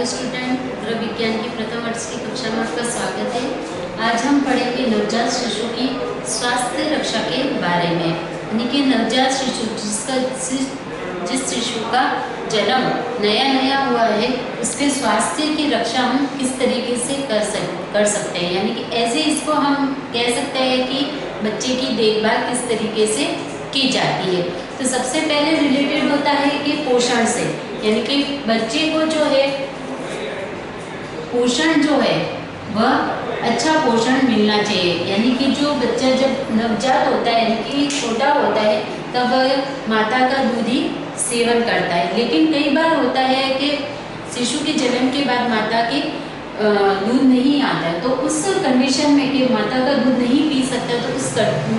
Hello student, द्रव विज्ञान की प्रथम वर्ष की कक्षा में आपका स्वागत है। आज हम पढ़ेंगे नवजात शिशु की स्वास्थ्य रक्षा के बारे में। यानी कि नवजात शिशु जिस शिशु का जन्म नया हुआ है, उसके स्वास्थ्य की रक्षा हम किस तरीके से कर सकते हैं। यानी कि ऐसे इसको हम कह सकते हैं कि बच्चे की देखभाल किस तरीके से की जाती है। तो सबसे पहले रिलेटेड होता है कि पोषण से, यानी कि बच्चे को जो है पोषण जो है वह अच्छा पोषण मिलना चाहिए। यानी कि जो बच्चा जब नवजात होता है, यानी कि छोटा होता है, तब वह माता का दूध ही सेवन करता है। लेकिन कई बार होता है कि शिशु के जन्म के बाद माता के दूध नहीं आता है, तो उस कंडीशन में कि माता का दूध नहीं पी सकता, तो उस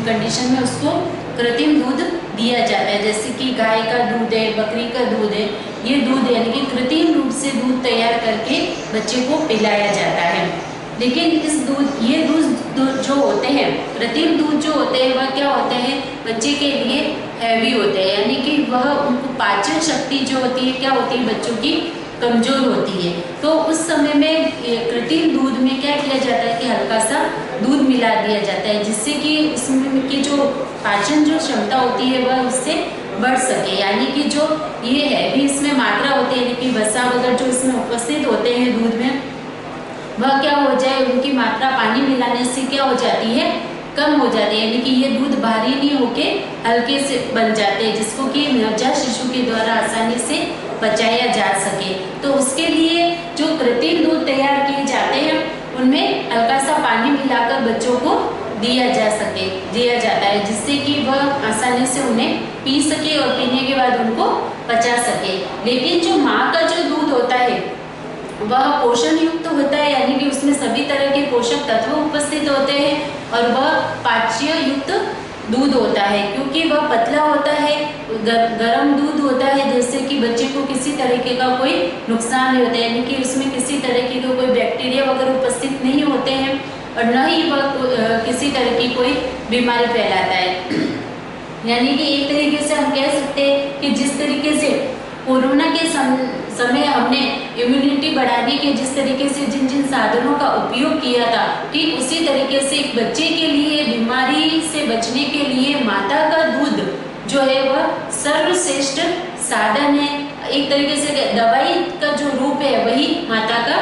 कंडीशन में उसको कृत्रिम दूध दिया जाता है। जैसे कि गाय का दूध है, बकरी का दूध है, ये दूध यानी कि कृत्रिम रूप से दूध तैयार करके बच्चे को पिलाया जाता है। लेकिन ये दूध जो होते हैं, कृत्रिम दूध जो होते हैं, वह क्या होते हैं, बच्चे के लिए हैवी होते हैं। यानी कि वह उनको पाचन शक्ति जो होती है क्या होती है, बच्चों की कमजोर होती है। तो उस समय में कृत्रिम दूध में क्या किया जाता है कि हल्का सा दूध मिला दिया जाता है, जिससे कि इसमें की जो पाचन जो क्षमता होती है वह उससे बढ़ सके। यानी कि जो ये है भी इसमें मात्रा होती है, यानी कि वसा वगैरह जो इसमें उपस्थित होते हैं दूध में, वह क्या हो जाए, उनकी मात्रा पानी मिलाने से क्या हो जाती है, कम हो जाती है। यानी कि ये दूध भारी नहीं होके हल्के से बन जाते हैं, जिसको कि नवजात शिशु के द्वारा आसानी से पचाया जा सके। तो उसके लिए जो कृत्रिम दूध तैयार किए जाते हैं, उनमें हल्का सा पानी मिलाकर बच्चों को दिया जाता है, जिससे कि वह आसानी से उन्हें पी सके और पीने के बाद उनको पचा सके। लेकिन जो माँ का जो दूध होता है वह पोषण युक्त होता है, यानी कि उसमें सभी तरह के पोषक तत्व उपस्थित होते हैं और वह पाच्य युक्त दूध होता है, क्योंकि वह पतला होता है, गर्म दूध होता है, जैसे कि बच्चे को किसी तरीके का कोई नुकसान नहीं होता है। यानी कि उसमें किसी तरीके के कोई बैक्टीरिया वगैरह उपस्थित नहीं होते हैं और न ही वह किसी तरह की कोई बीमारी फैलाता है। यानी कि एक तरीके से हम कह सकते हैं कि जिस तरीके से कोरोना के समय हमने इम्यूनिटी बढ़ाने के जिस तरीके से जिन साधनों का उपयोग किया था, ठीक उसी तरीके से एक बच्चे के लिए बीमारी से बचने के लिए माता का दूध जो है वह सर्वश्रेष्ठ साधन है। एक तरीके से दवाई का जो रूप है वही माता का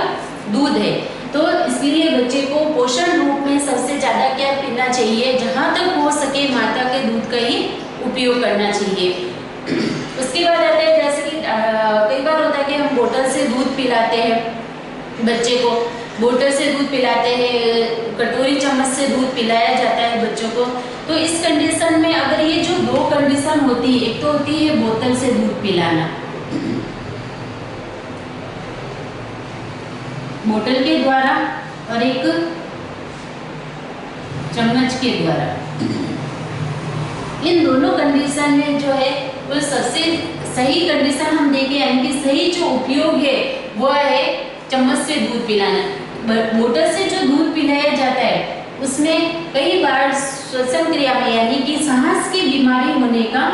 दूध है। तो इसलिए बच्चे को पोषण रूप में सबसे ज़्यादा क्या पीना चाहिए, जहाँ तक हो सके माता के दूध का ही उपयोग करना चाहिए। उसके बाद आते हैं, जैसे कि कई बार होता है कि हम बोतल से दूध पिलाते हैं बच्चे को, बोतल से दूध पिलाते हैं, कटोरी चम्मच से दूध पिलाया जाता है बच्चों को। तो इस कंडीशन में अगर ये जो दो कंडीशन होती है, एक तो होती है बोतल से दूध पिलाना, बोतल के द्वारा, और एक चम्मच के द्वारा। इन दोनों कंडीशन में जो है वो सबसे सही कंडीशन हम देखें, यानी कि सही जो उपयोग है वह है चम्मच से दूध पिलाना। बोतल से जो दूध पिलाया जाता है उसमें कई बार श्वसन क्रिया में, यानी कि सांस की बीमारी होने का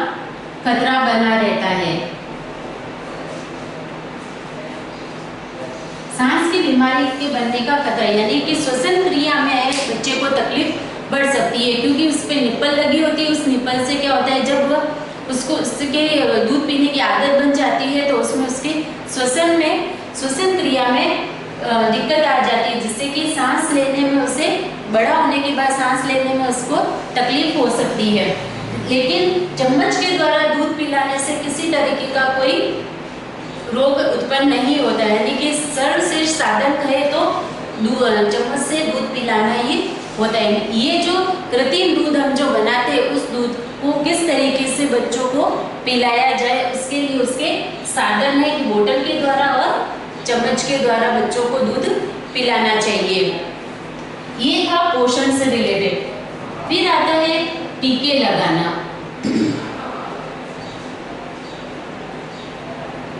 खतरा बना रहता है। सांस की बीमारी के बनने का खतरा, यानी कि श्वसन क्रिया में बच्चे को तकलीफ बढ़ सकती है, क्योंकि उस पर निप्पल लगी होती है। उस निप्पल से क्या होता है, जब वह उसको उसके दूध पीने की आदत बन जाती है तो उसमें उसके श्वसन क्रिया में दिक्कत आ जाती है, जिससे कि सांस लेने में उसे, बड़ा होने के बाद सांस लेने में उसको तकलीफ हो सकती है। लेकिन चम्मच के द्वारा दूध पिलाने से किसी तरीके का कोई रोग उत्पन्न नहीं होता है। यानी कि सर्वश्रेष्ठ साधन कहे तो चम्मच से दूध पिलाना ही होता है। ये जो कृत्रिम दूध हम जो बनाते हैं, उस दूध को किस तरीके से बच्चों को पिलाया जाए, उसके लिए उसके साधन है कि बोतल के द्वारा और चम्मच के द्वारा बच्चों को दूध पिलाना चाहिए। ये था पोषण से रिलेटेड। फिर आता है टीके लगाना।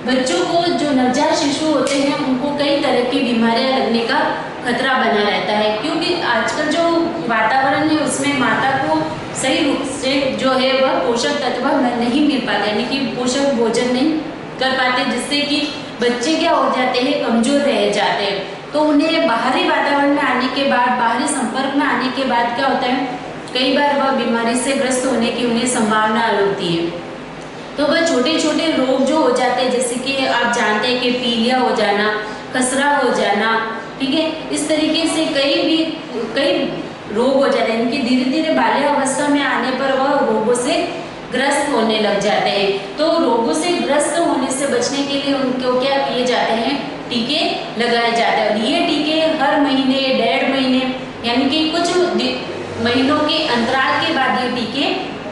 बच्चों को जो नवजात शिशु होते हैं उनको कई तरह की बीमारियां लगने का खतरा बना रहता है, क्योंकि आजकल जो वातावरण है उसमें माता को सही रूप से जो है वह पोषक तत्व नहीं मिल पाते, यानी कि पोषक भोजन नहीं कर पाते, जिससे कि बच्चे क्या हो जाते हैं, कमजोर रह जाते हैं। तो उन्हें बाहरी वातावरण में आने के बाद, बाहरी संपर्क में आने के बाद क्या होता है, कई बार वह बीमारी से ग्रस्त होने की उन्हें संभावना होती है। तो वह छोटे छोटे रोग जो हो जाते हैं, जैसे कि आप जानते हैं कि पीलिया हो जाना, खसरा हो जाना, ठीक है, इस तरीके से कई रोग हो जाते हैं। इनकी धीरे धीरे बाल्यावस्था में आने पर वह रोगों से ग्रस्त होने लग जाते हैं। तो रोगों से ग्रस्त होने से बचने के लिए उनको क्या किए जाते हैं, टीके लगाए जाते हैं। और ये टीके हर महीने, 1.5 महीने, यानी कि कुछ महीनों के अंतराल के बाद ये टीके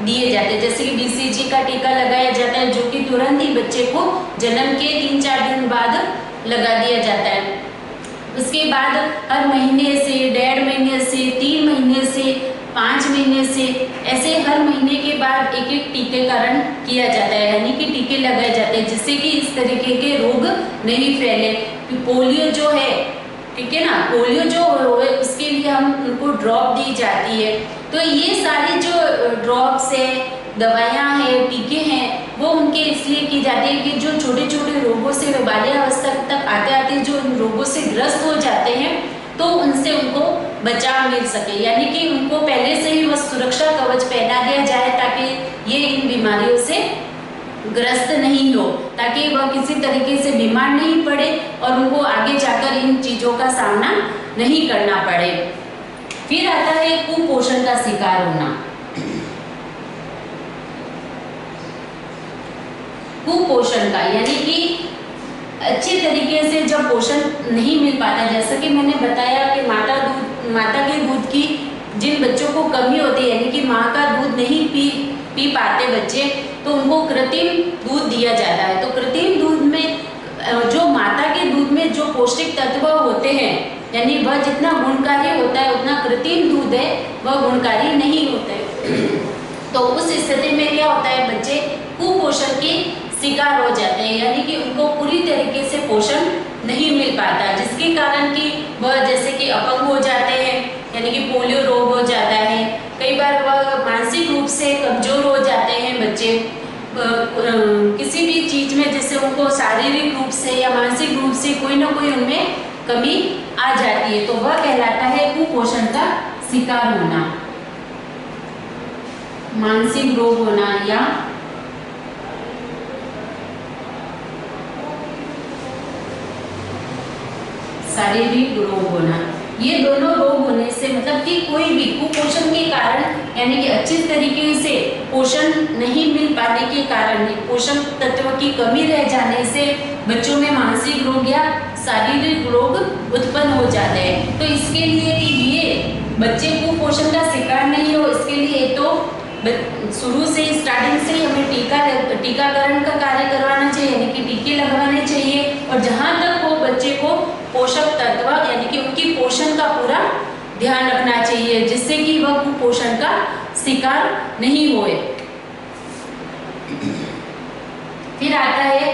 दिए जाते हैं। जैसे कि BCG का टीका लगाया जाता है, जो कि तुरंत ही बच्चे को जन्म के 3-4 दिन बाद लगा दिया जाता है। उसके बाद हर महीने से, 1.5 महीने से, 3 महीने से, 5 महीने से, ऐसे हर महीने के बाद एक एक टीकाकरण किया जाता है, यानी कि टीके लगाए जाते हैं, जिससे कि इस तरीके के रोग नहीं फैले। पोलियो जो है, ठीक है ना, पोलियो जो है उसके लिए हम उनको ड्रॉप दी जाती है। तो ये सारी जो ड्रॉप्स है, दवाइयाँ हैं, टीके हैं, वो उनके इसलिए की जाती है कि जो छोटे छोटे रोगों से बाल्यावस्था तक आते आते जो इन रोगों से ग्रस्त हो जाते हैं, तो उनसे उनको बचाव मिल सके, यानी कि उनको पहले से ही वह सुरक्षा कवच पहना दिया जाए, ताकि ये इन बीमारियों से ग्रस्त नहीं हो, ताकि वह किसी तरीके से बीमार नहीं पड़े और उनको आगे जाकर इन चीज़ों का सामना नहीं करना पड़े। फिर आता है कुपोषण का शिकार होना। कुपोषण का यानी कि अच्छे तरीके से जब पोषण नहीं मिल पाता, जैसा कि मैंने बताया कि माता के दूध की जिन बच्चों को कमी होती है, यानी कि माँ का दूध नहीं पी पाते बच्चे, तो उनको कृत्रिम दूध दिया जाता है। तो कृत्रिम दूध में जो माता के दूध में जो पौष्टिक तत्व होते हैं, यानी वह जितना गुणकारी होता है उतना कृत्रिम दूध है वह गुणकारी नहीं होता है। तो उस स्थिति में क्या होता है, बच्चे कुपोषण के शिकार हो जाते हैं, यानी कि उनको पूरी तरीके से पोषण नहीं मिल पाता, जिसके कारण कि वह जैसे कि अपंग हो जाते हैं, यानी कि पोलियो रोग हो जाता है। कई बार वह मानसिक रूप से कमजोर हो जाते हैं बच्चे, किसी भी चीज में जैसे उनको शारीरिक रूप से या मानसिक रूप से कोई ना कोई उनमें कमी आ जाती है, तो वह कहलाता है कुपोषण का शिकार होना। मानसिक रोग होना या शारीरिक रोग होना, ये दोनों रोग होने से मतलब कि कोई भी कुपोषण के कारण, यानी कि अच्छे तरीके से पोषण नहीं मिल पाने के कारण, पोषक तत्व की कमी रह जाने से बच्चों में मानसिक रोग या शारीरिक रोग उत्पन्न हो जाते हैं। तो इसके लिए कि ये बच्चे कुपोषण का शिकार नहीं हो, इसके लिए तो शुरू से स्टार्टिंग से हमें टीकाकरण का कार्य करवाना चाहिए, यानी कि टीके लगवाने चाहिए। और जहाँ तक हो बच्चे को पोषक तत्व यानी कि उनकी पोषण का पूरा ध्यान रखना चाहिए, जिससे कि वह कुपोषण का शिकार नहीं होए। फिर आता है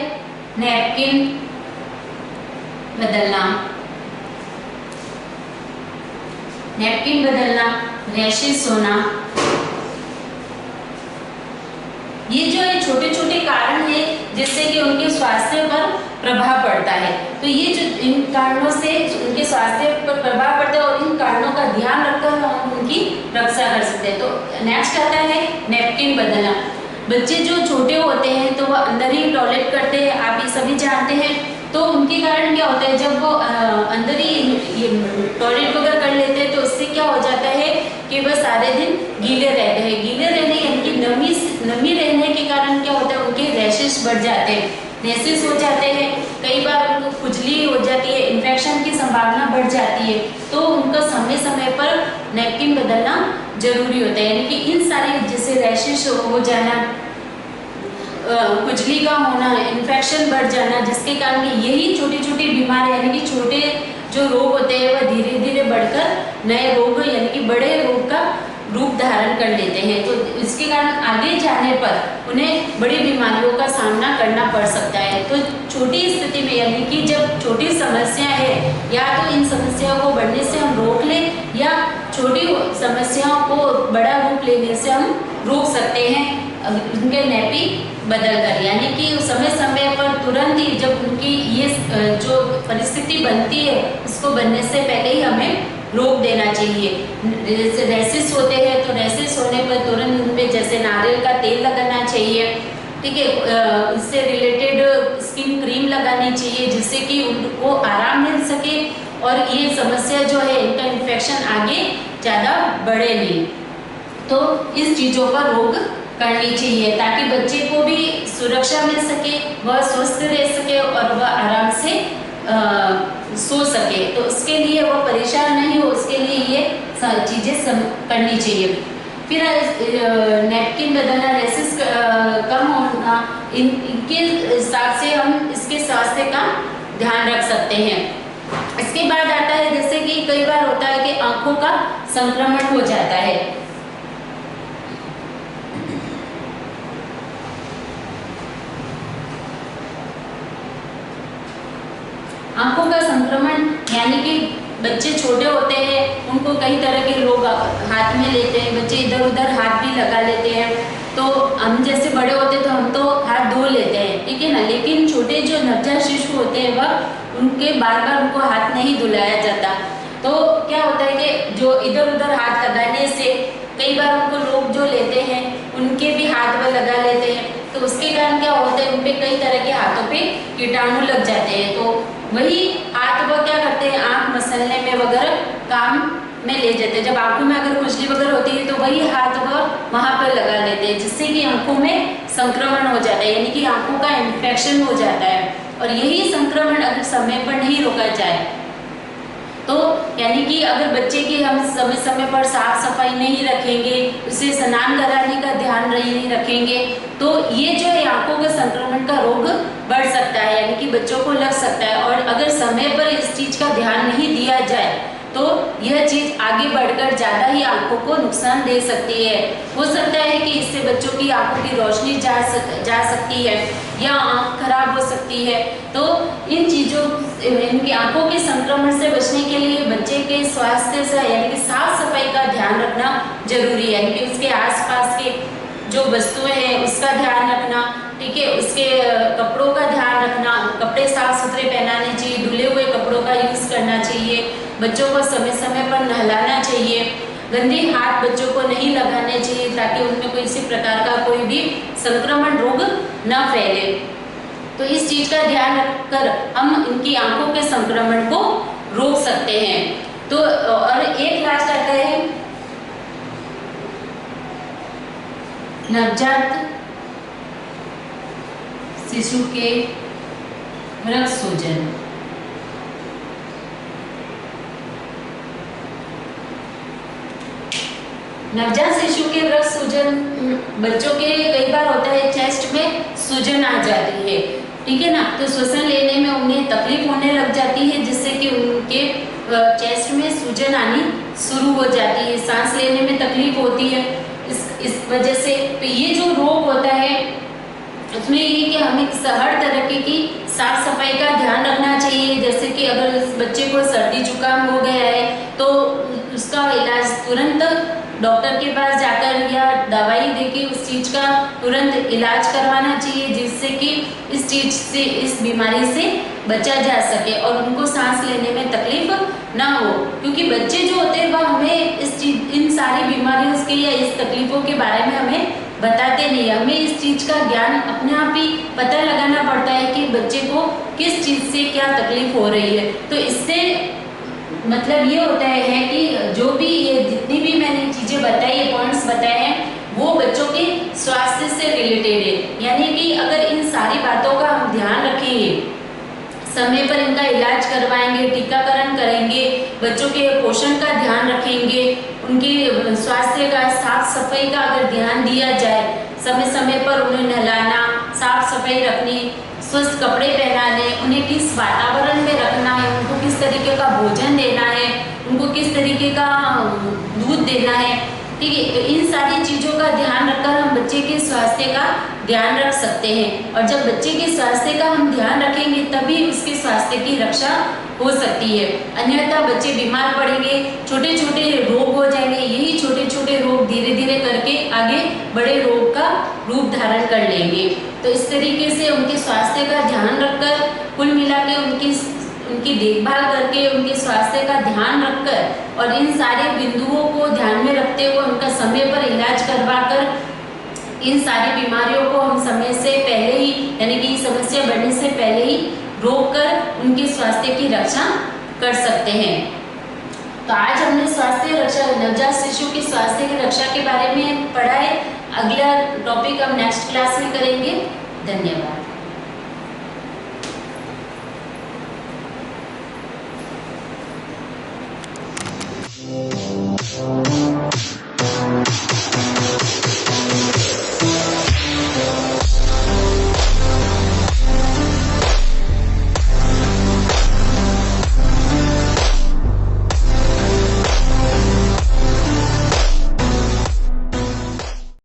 नैपकिन बदलना। नैपकिन बदलना, रैशेस होना, ये जो है छोटे छोटे कारण है जिससे कि उनके स्वास्थ्य पर प्रभाव पड़ता है। तो ये जो इन कारणों से उनके स्वास्थ्य पर प्रभाव पड़ता है और इन कारणों का ध्यान रखकर हम उनकी रक्षा कर सकते हैं। तो नेक्स्ट आता है नैपकिन बदलना। बच्चे जो छोटे होते हैं तो वह अंदर ही टॉयलेट करते हैं, आप ये सभी जानते हैं। तो उनके कारण क्या होता है, जब वो अंदर ही टॉयलेट वगैरह कर लेते हैं तो उससे क्या हो जाता है कि वह सारे दिन गीले रहते हैं। गीले रहने यानी कि नमी रहने के कारण क्या होता है, उनके रैशेस बढ़ जाते हैं, रैशेस हो जाते हैं। कई बार उनको खुजली हो जाती है, इन्फेक्शन की संभावना बढ़ जाती है। तो उनका समय समय पर नैपकिन बदलना जरूरी होता है, यानी कि इन सारे जैसे रैशेस हो जाना, खुजली का होना, इन्फेक्शन बढ़ जाना, जिसके कारण यही छोटी छोटी बीमारी यानी कि छोटे जो रोग होते हैं वह धीरे धीरे बढ़कर नए रोग यानी कि बड़े रोग का रूप धारण कर लेते हैं। तो इसके कारण आगे जाने पर उन्हें बड़ी बीमारियों का सामना करना पड़ सकता है। तो छोटी स्थिति में यानी कि जब छोटी समस्या है, या तो इन समस्याओं को बढ़ने से हम रोक लें, या छोटी समस्याओं को बड़ा रूप लेने से हम रोक सकते हैं, उनके नैपी बदल कर, यानी कि समय समय पर तुरंत ही जब उनकी ये जो परिस्थिति बनती है उसको बनने से पहले ही हमें रोक देना चाहिए। जैसे रैसेस होते हैं तो रैसेस होने पर तुरंत उन पे जैसे नारियल का तेल लगाना चाहिए, ठीक है। उससे रिलेटेड स्किन क्रीम लगानी चाहिए जिससे कि उनको आराम मिल सके और ये समस्या जो है इनका इन्फेक्शन आगे ज़्यादा बढ़े नहीं। तो इस चीज़ों पर रोक करनी चाहिए ताकि बच्चे को भी सुरक्षा मिल सके, वह स्वस्थ रह सके और वह आराम से सो सके। तो उसके लिए वह परेशान नहीं हो, उसके लिए ये चीज़ें करनी चाहिए। फिर नैपकिन बदलना, रैसेस कम होना, इनके हिसाब से हम इसके स्वास्थ्य का ध्यान रख सकते हैं। इसके बाद आता है जैसे कि कई बार होता है कि आंखों का संक्रमण हो जाता है। आंखों का संक्रमण यानी कि बच्चे छोटे होते हैं, उनको कई तरह के रोग हाथ में लेते हैं, बच्चे इधर उधर हाथ भी लगा लेते हैं। तो हम जैसे बड़े होते हैं तो हम तो हाथ धो लेते हैं, ठीक है ना, लेकिन छोटे जो नवजात शिशु होते हैं वह उनके बार बार उनको हाथ नहीं धुलाया जाता। तो क्या होता है कि जो इधर उधर हाथ लगाने से कई बार उनको लोग जो लेते हैं उनके भी हाथ में लगा लेते हैं, तो उसके कारण क्या होता है उनपे कई तरह के हाथों पे कीटाणु लग जाते हैं। तो वही हाथ वह क्या करते हैं, आँख मसलने में वगैरह काम में ले जाते हैं। जब आंखों में अगर खुजली वगैरह होती है तो वही हाथ वह वहाँ पर लगा लेते हैं जिससे कि आंखों में संक्रमण हो जाता है, यानी कि आंखों का इन्फेक्शन हो जाता है। और यही संक्रमण अगर समय पर नहीं रोका जाए तो यानी कि अगर बच्चे की हम समय समय पर साफ सफाई नहीं रखेंगे, उसे स्नान कराने का ध्यान नहीं रखेंगे, तो ये जो है आंखों के संक्रमण का रोग बढ़ सकता है, यानी कि बच्चों को लग सकता है। और अगर समय पर इस चीज का ध्यान नहीं दिया जाए तो यह चीज आगे बढ़कर ज्यादा ही आंखों को नुकसान दे सकती है। हो सकता है कि इससे बच्चों की आंखों की रोशनी जा सकती है या आंख खराब हो सकती है। तो इन चीजों इनकी आंखों के संक्रमण से बचने के लिए बच्चे के स्वास्थ्य से यानी कि साफ सफाई का ध्यान रखना जरूरी है, यानी कि उसके आसपास के जो वस्तुएं हैं उसका ध्यान रखना, ठीक है, उसके कपड़ों का ध्यान रखना, कपड़े साफ सुथरे पहनाने चाहिए, धुले हुए कपड़ों का यूज करना चाहिए, बच्चों को समय समय पर नहलाना चाहिए, गंदे हाथ बच्चों को नहीं लगाने चाहिए ताकि उनमें कोई इसी प्रकार का कोई भी संक्रमण रोग न फैले। तो इस चीज का ध्यान रखकर हम इनकी आंखों के संक्रमण को रोक सकते हैं। तो और एक लास्ट आता है नवजात शिशु के रक्त सूजन। नवजात शिशु के रक्त सूजन बच्चों के कई बार होता है, चेस्ट में सूजन आ जाती है, ठीक है ना, तो श्वसन लेने में उन्हें तकलीफ होने लग जाती है जिससे कि उनके चेस्ट में सूजन आनी शुरू हो जाती है, सांस लेने में तकलीफ होती है। इस वजह से तो ये जो रोग होता है उसमें ये कि हमें हर तरह की साफ सफाई का ध्यान रखना चाहिए। जैसे कि अगर इस बच्चे को सर्दी जुकाम हो गया है तो उसका इलाज तुरंत डॉक्टर के पास जाकर या दवाई देके उस चीज का तुरंत इलाज करवाना चाहिए जिससे कि इस चीज से, इस बीमारी से बचा जा सके और उनको सांस लेने में तकलीफ ना हो। क्योंकि बच्चे जो होते हैं वह हमें इस चीज, इन सारी बीमारियों के या इस तकलीफों के बारे में हमें बताते नहीं है। हमें इस चीज का ज्ञान अपने आप ही पता लगाना पड़ता है कि बच्चे को किस चीज से क्या तकलीफ हो रही है। तो इससे मतलब ये होता है कि जो भी ये जितनी भी मैंने चीजें बताई, ये पॉइंट्स बताए हैं, वो बच्चों के स्वास्थ्य से रिलेटेड है। यानी कि अगर इन सारी बातों का हम ध्यान रखेंगे, समय पर इनका इलाज करवाएंगे, टीकाकरण करेंगे, बच्चों के पोषण का ध्यान रखेंगे, उनके स्वास्थ्य का, साफ सफाई का अगर ध्यान दिया जाए, समय समय पर उन्हें नहलाना, साफ सफाई रखनी, स्वस्थ कपड़े पहनाने, उन्हें किस वातावरण में रखना है, उनको किस तरीके का भोजन देना है, उनको किस तरीके का दूध देना है, ठीक है। तो इन सारी चीज़ों का ध्यान रखकर हम बच्चे के स्वास्थ्य का ध्यान रख सकते हैं। और जब बच्चे के स्वास्थ्य का हम ध्यान रखेंगे तभी उसके स्वास्थ्य की रक्षा हो सकती है। अन्यथा बच्चे बीमार पड़ेंगे, छोटे छोटे रोग हो जाएंगे। यही छोटे छोटे रोग धीरे धीरे करके आगे बड़े रोग का रूप धारण कर लेंगे। तो इस तरीके से उनके स्वास्थ्य का ध्यान रखकर, कुल मिला के उनकी देखभाल करके, उनके स्वास्थ्य का ध्यान रखकर और इन सारे बिंदुओं को ध्यान में रखते हुए उनका समय पर इलाज करवाकर इन सारी बीमारियों को हम समय से पहले ही, यानी कि समस्या बढ़ने से पहले ही रोक कर उनके स्वास्थ्य की रक्षा कर सकते हैं। तो आज हमने स्वास्थ्य रक्षा, नवजात शिशु की स्वास्थ्य की रक्षा के बारे में पढ़ा है। अगला टॉपिक हम नेक्स्ट क्लास में करेंगे। धन्यवाद।